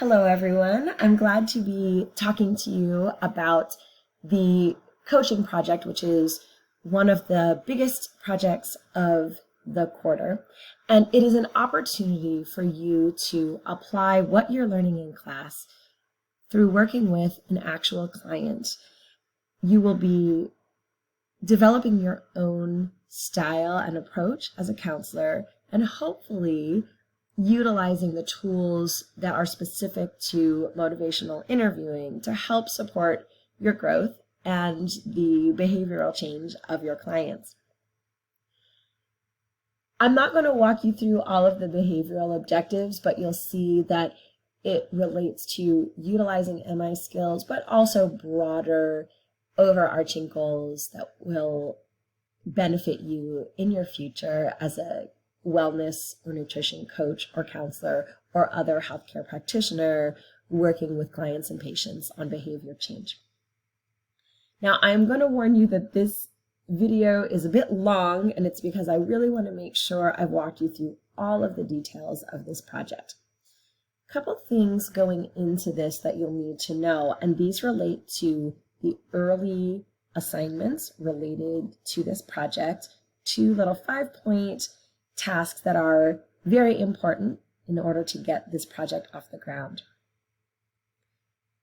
Hello, everyone. I'm glad to be talking to you about the coaching project, which is one of the biggest projects of the quarter. And it is an opportunity for you to apply what you're learning in class through working with an actual client. You will be developing your own style and approach as a counselor, and hopefully utilizing the tools that are specific to motivational interviewing to help support your growth and the behavioral change of your clients. I'm not going to walk you through all of the behavioral objectives, but you'll see that it relates to utilizing MI skills, but also broader overarching goals that will benefit you in your future as a wellness or nutrition coach or counselor or other healthcare practitioner working with clients and patients on behavior change. Now, I'm going to warn you that this video is a bit long, and it's because I really want to make sure I've walked you through all of the details of this project. A couple things going into this that you'll need to know, and these relate to the early assignments related to this project, 2 little 5-point tasks that are very important in order to get this project off the ground.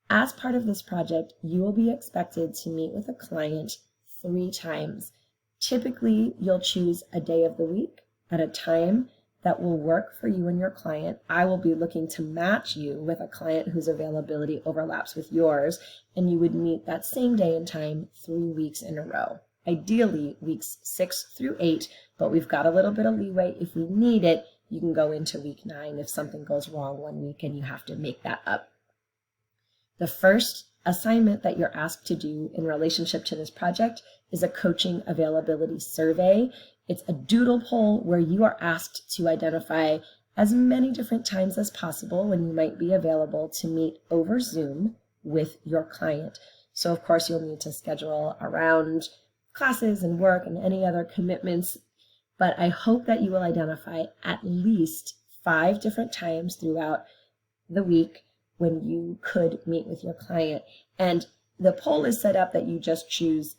As part of this project, you will be expected to meet with a client 3 times. Typically, you'll choose a day of the week at a time that will work for you and your client. I will be looking to match you with a client whose availability overlaps with yours, and you would meet that same day and time 3 weeks in a row. Ideally, weeks 6 through 8, but we've got a little bit of leeway. If we need it, you can go into week 9 if something goes wrong one week and you have to make that up. The first assignment that you're asked to do in relationship to this project is a coaching availability survey. It's a doodle poll where you are asked to identify as many different times as possible when you might be available to meet over Zoom with your client. So of course you'll need to schedule around classes and work and any other commitments, but I hope that you will identify at least 5 different times throughout the week when you could meet with your client. And the poll is set up that you just choose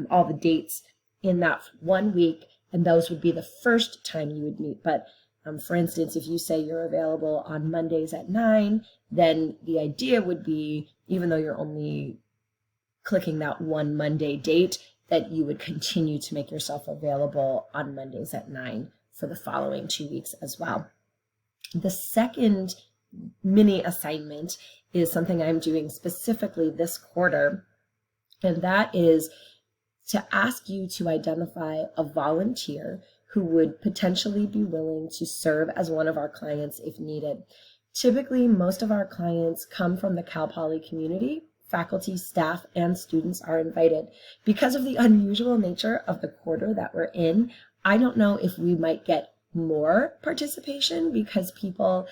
all the dates in that 1 week, and those would be the first time you would meet. But for instance, if you say you're available on Mondays at 9, then the idea would be, even though you're only clicking that one Monday date, that you would continue to make yourself available on Mondays at 9 for the following 2 weeks as well. The second mini assignment is something I'm doing specifically this quarter, and that is to ask you to identify a volunteer who would potentially be willing to serve as one of our clients if needed. Typically, most of our clients come from the Cal Poly community. Faculty, staff, and students are invited. Because of the unusual nature of the quarter that we're in, I don't know if we might get more participation because people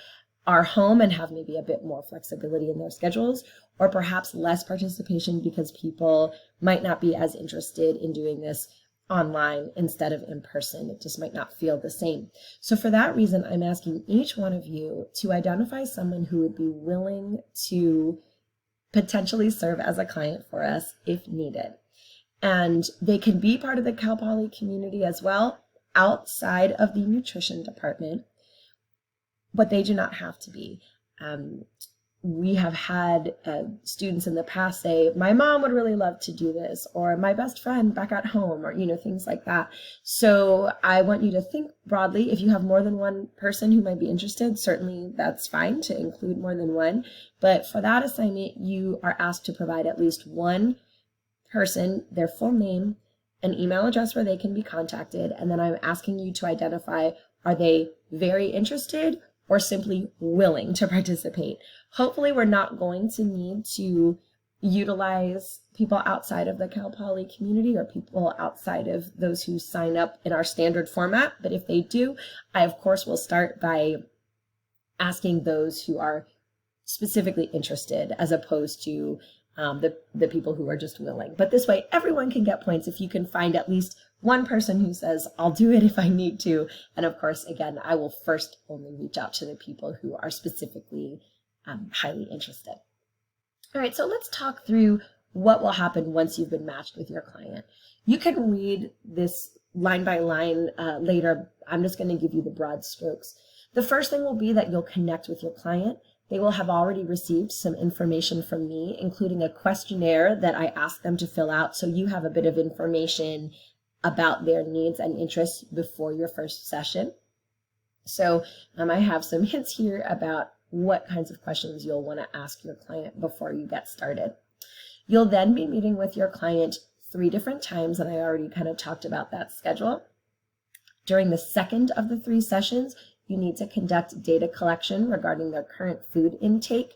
are home and have maybe a bit more flexibility in their schedules, or perhaps less participation because people might not be as interested in doing this online instead of in person. It just might not feel the same. So for that reason, I'm asking each one of you to identify someone who would be willing to potentially serve as a client for us if needed. And they can be part of the Cal Poly community as well, outside of the nutrition department, but they do not have to be. We have had students in the past say, my mom would really love to do this, or my best friend back at home, or things like that. So I want you to think broadly. If you have more than one person who might be interested, certainly that's fine to include more than one. But for that assignment, you are asked to provide at least one person, their full name, an email address where they can be contacted, and then I'm asking you to identify, are they very interested or simply willing to participate? Hopefully we're not going to need to utilize people outside of the Cal Poly community or people outside of those who sign up in our standard format, but if they do, I of course will start by asking those who are specifically interested as opposed to the people who are just willing. But this way, everyone can get points if you can find at least one person who says, I'll do it if I need to. And of course, again, I will first only reach out to the people who are specifically highly interested. All right, so let's talk through what will happen once you've been matched with your client. You can read this line by line later. I'm just going to give you the broad strokes. The first thing will be that you'll connect with your client. They will have already received some information from me, including a questionnaire that I ask them to fill out, so you have a bit of information about their needs and interests before your first session. So I have some hints here about what kinds of questions you'll want to ask your client before you get started. You'll then be meeting with your client 3 different times, and I already kind of talked about that schedule. During the second of the 3 sessions, you need to conduct data collection regarding their current food intake.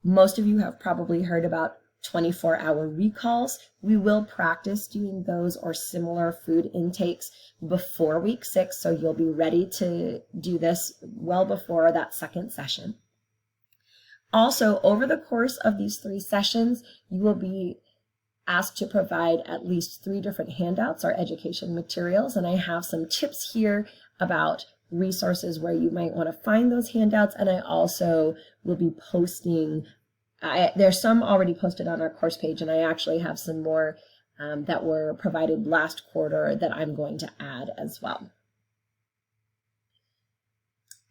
Most of you have probably heard about 24-hour recalls. We will practice doing those or similar food intakes before week 6, so you'll be ready to do this well before that second session. Also, over the course of these 3 sessions, you will be asked to provide at least 3 different handouts or education materials, and I have some tips here about resources where you might want to find those handouts, and I also will be posting, there's some already posted on our course page, and I actually have some more that were provided last quarter that I'm going to add as well.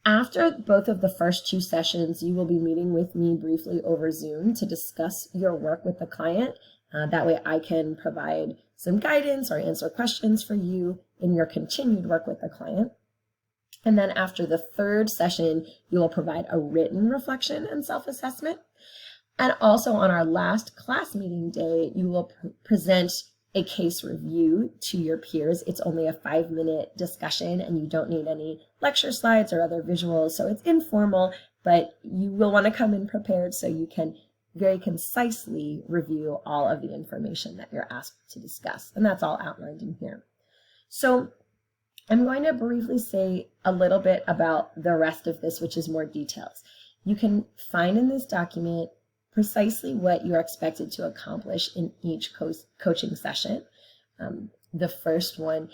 After both of the first 2 sessions, you will be meeting with me briefly over Zoom to discuss your work with the client. That way I can provide some guidance or answer questions for you in your continued work with the client. And then after the 3rd session, you will provide a written reflection and self-assessment. And also on our last class meeting day, you will present a case review to your peers. It's only a 5-minute discussion, and you don't need any lecture slides or other visuals, so it's informal, but you will want to come in prepared so you can very concisely review all of the information that you're asked to discuss, and that's all outlined in here. So I'm going to briefly say a little bit about the rest of this, which is more details. You can find in this document precisely what you're expected to accomplish in each coaching session. The first one,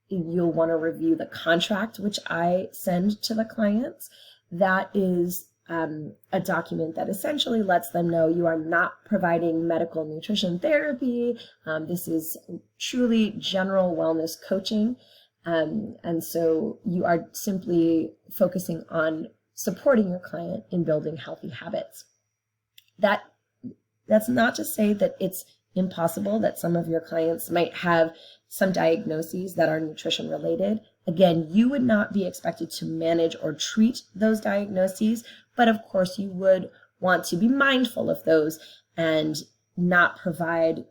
you'll want to review the contract, which I send to the clients. That is a document that essentially lets them know you are not providing medical nutrition therapy. This is truly general wellness coaching. And so you are simply focusing on supporting your client in building healthy habits. That's not to say that it's impossible that some of your clients might have some diagnoses that are nutrition related. Again, you would not be expected to manage or treat those diagnoses, but of course you would want to be mindful of those and not provide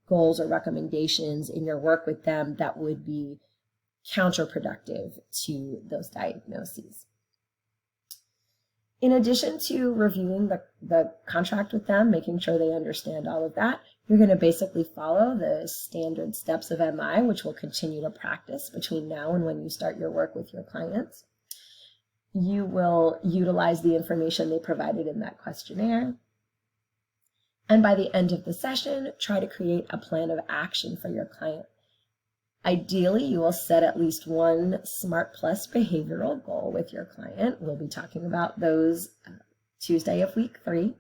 goals or recommendations in your work with them that would be counterproductive to those diagnoses. In addition to reviewing the contract with them, making sure they understand all of that, you're going to basically follow the standard steps of MI, which we'll continue to practice between now and when you start your work with your clients. You will utilize the information they provided in that questionnaire. And by the end of the session, try to create a plan of action for your client. Ideally, you will set at least one SMART Plus behavioral goal with your client. We'll be talking about those Tuesday of week 3.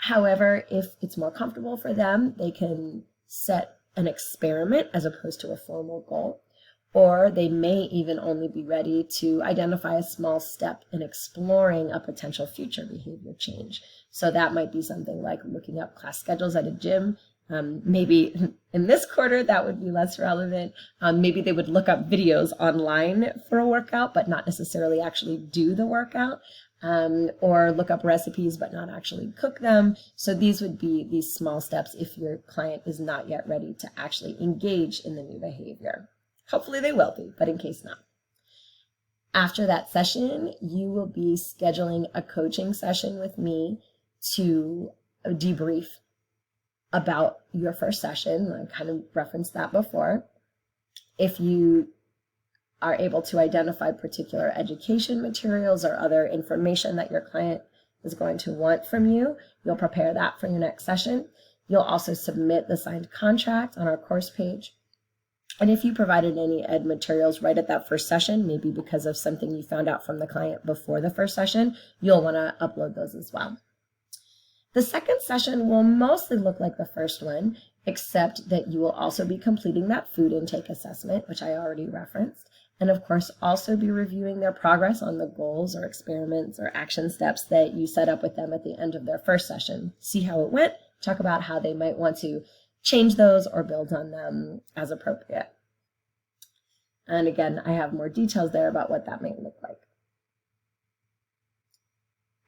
However, if it's more comfortable for them, they can set an experiment as opposed to a formal goal, or they may even only be ready to identify a small step in exploring a potential future behavior change. So that might be something like looking up class schedules at a gym. Maybe in this quarter that would be less relevant. Maybe they would look up videos online for a workout, but not necessarily actually do the workout, or look up recipes, but not actually cook them. So these would be these small steps if your client is not yet ready to actually engage in the new behavior. Hopefully they will be, but in case not. After that session, you will be scheduling a coaching session with me to debrief about your first session. I kind of referenced that before. If you are able to identify particular education materials or other information that your client is going to want from you, you'll prepare that for your next session. You'll also submit the signed contract on our course page. And if you provided any ed materials right at that first session, maybe because of something you found out from the client before the first session, you'll want to upload those as well. The second session will mostly look like the first one, except that you will also be completing that food intake assessment, which I already referenced, and of course also be reviewing their progress on the goals or experiments or action steps that you set up with them at the end of their first session. See how it went, talk about how they might want to change those or build on them as appropriate. And again, I have more details there about what that might look like.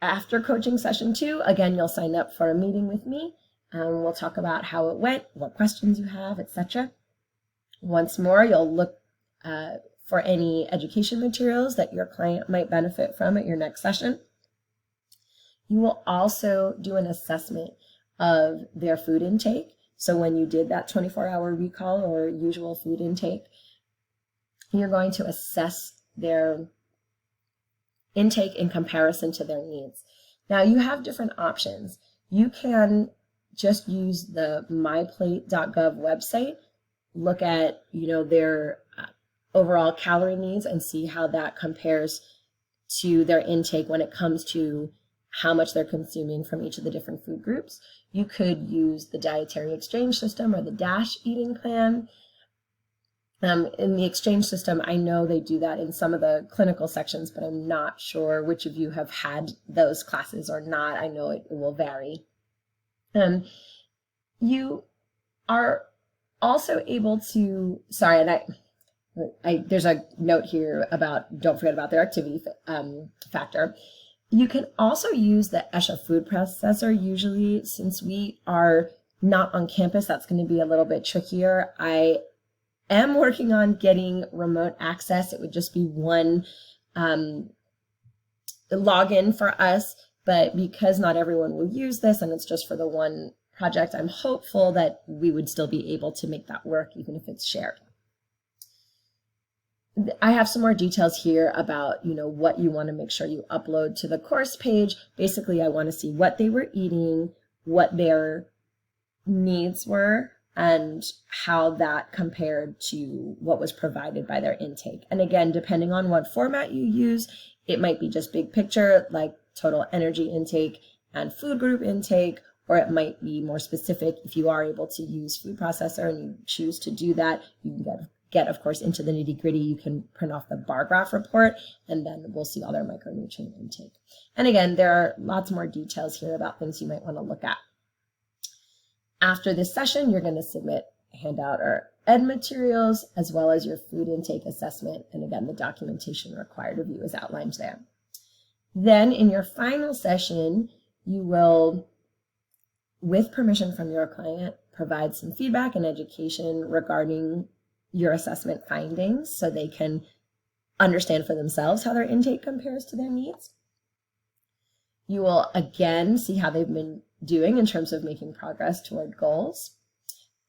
After coaching session 2, again, you'll sign up for a meeting with me. We'll talk about how it went, what questions you have, etc. Once more, you'll look for any education materials that your client might benefit from at your next session. You will also do an assessment of their food intake. So when you did that 24-hour recall or usual food intake, you're going to assess their intake in comparison to their needs. Now you have different options. You can just use the myplate.gov website, look at their overall calorie needs and see how that compares to their intake when it comes to how much they're consuming from each of the different food groups. You could use the dietary exchange system or the DASH eating plan. In the exchange system, I know they do that in some of the clinical sections, but I'm not sure which of you have had those classes or not. I know it will vary. You are also able to, sorry, and there's a note here about, don't forget about their activity factor. You can also use the ESHA food processor. Usually, since we are not on campus, that's going to be a little bit trickier. I am working on getting remote access. It would just be one login for us, but because not everyone will use this and it's just for the one project, I'm hopeful that we would still be able to make that work even if it's shared. I have some more details here about what you want to make sure you upload to the course page. Basically, I want to see what they were eating, what their needs were, and how that compared to what was provided by their intake. And again, depending on what format you use, it might be just big picture, like total energy intake and food group intake, or it might be more specific. If you are able to use food processor and you choose to do that, you can get of course, into the nitty gritty. You can print off the bar graph report, and then we'll see all their micronutrient intake. And again, there are lots more details here about things you might want to look at. After this session, you're going to submit a handout or ed materials, as well as your food intake assessment. And again, the documentation required of you is outlined there. Then in your final session, you will, with permission from your client, provide some feedback and education regarding your assessment findings so they can understand for themselves how their intake compares to their needs. You will again see how they've been doing in terms of making progress toward goals,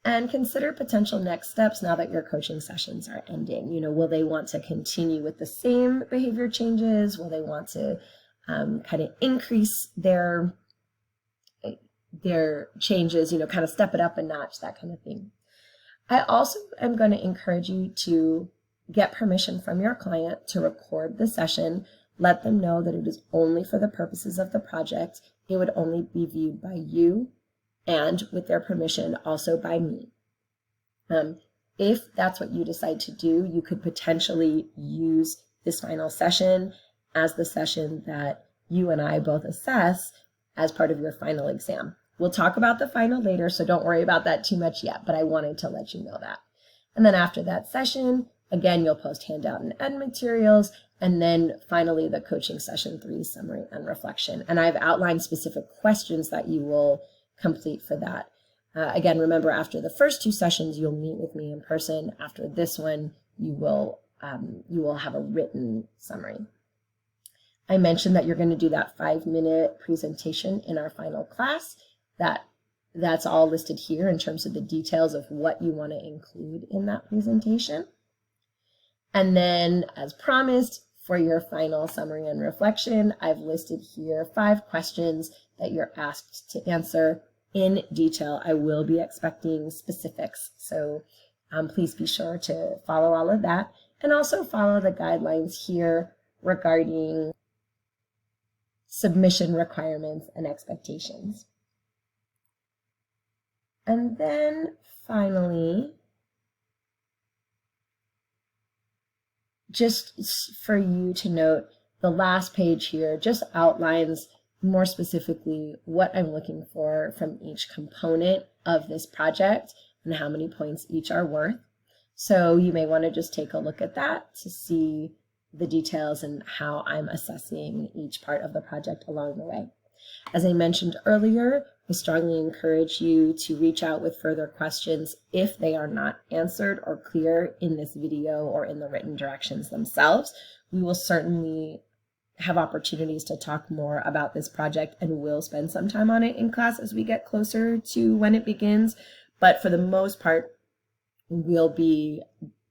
and consider potential next steps now that your coaching sessions are ending. Will they want to continue with the same behavior changes? Will they want to kind of increase their changes, kind of step it up a notch, that kind of thing. I also am going to encourage you to get permission from your client to record the session. Let them know that it is only for the purposes of the project. It would only be viewed by you, and with their permission, also by me. If that's what you decide to do, you could potentially use this final session as the session that you and I both assess as part of your final exam. We'll talk about the final later, so don't worry about that too much yet, but I wanted to let you know that. And then after that session, again, you'll post handout and ed materials, and then finally the coaching session 3 summary and reflection. And I've outlined specific questions that you will complete for that. Again, remember, after the first 2 sessions, you'll meet with me in person. After this one, you will have a written summary. I mentioned that you're going to do that 5-minute presentation in our final class. That's all listed here in terms of the details of what you want to include in that presentation. And then, as promised, for your final summary and reflection, I've listed here 5 questions that you're asked to answer in detail. I will be expecting specifics, so Please be sure to follow all of that, and also follow the guidelines here regarding submission requirements and expectations. And then finally, just for you to note, the last page here just outlines more specifically what I'm looking for from each component of this project and how many points each are worth. So you may want to just take a look at that to see the details and how I'm assessing each part of the project along the way. As I mentioned earlier, I strongly encourage you to reach out with further questions if they are not answered or clear in this video or in the written directions themselves. We will certainly have opportunities to talk more about this project, and we'll spend some time on it in class as we get closer to when it begins. But for the most part, we'll be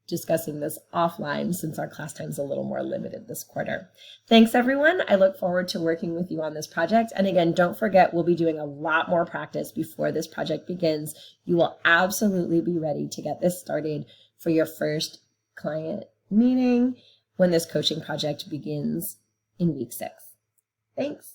discussing this offline since our class time is a little more limited this quarter. Thanks, everyone. I look forward to working with you on this project. And again, don't forget, we'll be doing a lot more practice before this project begins. You will absolutely be ready to get this started for your first client meeting when this coaching project begins in week 6. Thanks.